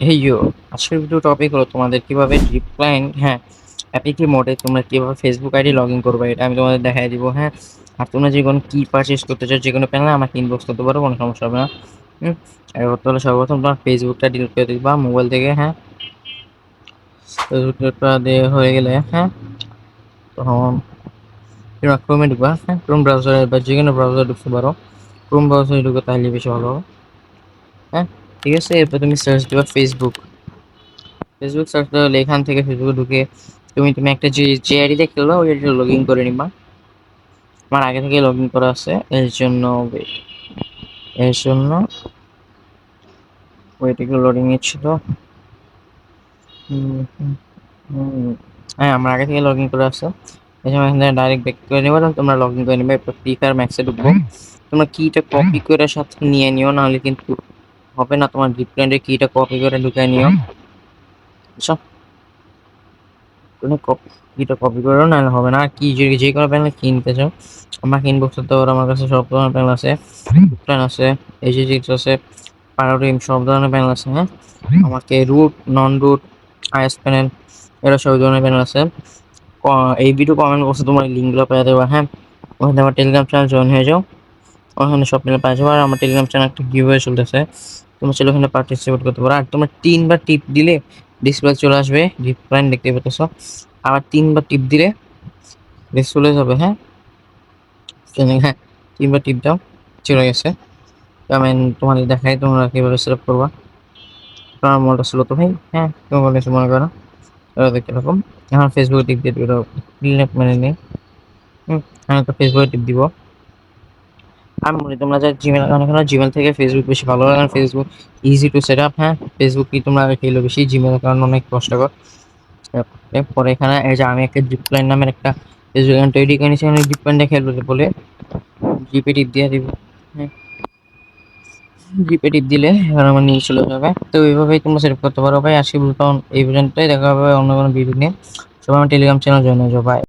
এই ইয়ো আজকের video topic হলো তোমাদের কিভাবে ড্রিপ ক্লায়েন্ট অ্যাপিকি মোডে তোমরা কিভাবে ফেসবুক আইডি লগ ইন করবে এটা আমি তোমাদের দেখাই দিব। আর তোমরা যে কোনো কি পারচেস করতে চাও যে কোনো প্যানেল আমাকে ইনবক্স করতে পারো, কোনো সমস্যা হবে না। আর করতে হলে সর্বপ্রথম তোমার ফেসবুকটা ডিলিট করে দিবা মোবাইল থেকে। ফেসবুকটা দিয়ে হয়ে গেলে তখন তোমরা ক্রোমে ঢুকবা। ক্রোম ব্রাউজারে বা যে কোনো ব্রাউজারে ঢুকতে পারো। ক্রোম ব্রাউজারে ঢুকে তাহলে বেশি ভালো হবে। ঠিক আছে, এরপর তুমি সার্চ দিবা ফেসবুক। ফেসবুক সার্চ করলে এখান থেকে ফেসবুকে ঢুকে তুমি একটা যে আইডিতে খেলবা ওই আইডিটা লগ ইন করে নিবা। আমার আগে থেকে লগ ইন করা আছে, এর জন্য ওইটিকে লোডিং নিচ্ছিল। হ্যাঁ, আমার আগে থেকে লগ ইন করে আছে। এই সময় এখান থেকে ডাইরেক্ট ব্যাক করে নেবা, তোমরা লগ ইন করে নেবে। এরপর ফ্রি ফায়ার ম্যাক্সে ঢুকবো। তোমরা কিটা কপি করে সাথে নিয়ে নিও, নাহলে কিন্তু হবে না। তোমার ডিপ্লেন্টের কিটা কপি করে ঢুকে নিও। বুঝছো? তুমি কিটা কপি করো, নাহলে হবে না। কি যে কোনো প্যানেল কিনতে চাও আমাকে ইনবক্স করতে পারো। আমার কাছে সব ধরনের প্যানেল আছে, প্ল্যান আছে, AG6 আছে, প্যারাডিম, সব ধরনের প্যানেল আছে। আমাকে root, non root, IS panel, এরা সব ধরনের প্যানেল আছে। এই ভিডিও কমেন্ট বক্সে তোমার লিঙ্কগুলো পেয়ে দেবো। ওখানে আমার টেলিগ্রাম চ্যানেল জয়েন হয়ে যাও, ওখানে সব প্যানেল পাওয়া যাবে। আর আমার টেলিগ্রাম চ্যানেল একটা গিভওয়ে চলতেছে, তোমরা চলে ওখানে পার্টিসিপেট করতে পারো। আর তোমরা 3বার টিপ দিলে ডিসপ্লে চলে আসবে, ডিপ্লাইন দেখতে পাচ্ছ। আবার 3বার টিপ দিলে চলে যাবে। 3বার টিপ দাও, চলে গেছে। আমি তোমাদের দেখাই তোমরা কিভাবে সেট আপ করবা। তোমার মোবাইলটা ছিল তো ভাই, তোমার মোবাইল মনে করো দেখতে এরকম। এখন ফেসবুকে টিপ দিয়ে দিও, মানে নেই। আমি তো ফেসবুকে টিপ দিব। আমি বলি তোমরা যা জিমেল অ্যাকাউন্ট এখানে, জিমেল থেকে ফেসবুক বেশি ভালো লাগে, কারণ Facebook easy to set up. Facebook কি তোমরা খেলো বেশি, জিমেল অ্যাকাউন্ট অনেক কষ্টকর। পরে এখানে এই যে আমি একটা জিপলাইন নামের একটা ফেসবুক অ্যাকাউন্ট তৈরি করে নিয়েছি, আমি জিপলাইনটা খেলবো বলে জিপে টিপ দিয়ে দিব। জিপে টিপ দিলে এবার আমার নিয়ে চলে যাবে। তো এইভাবেই তোমরা সেট করতে পারো ভাই। আজকে বলতাম এই পর্যন্তই, দেখা হবে অন্য কোনো ভিডিও নিয়ে। সবাই আমার টেলিগ্রাম চ্যানেল জয়েন হয়ে যাও। বাই।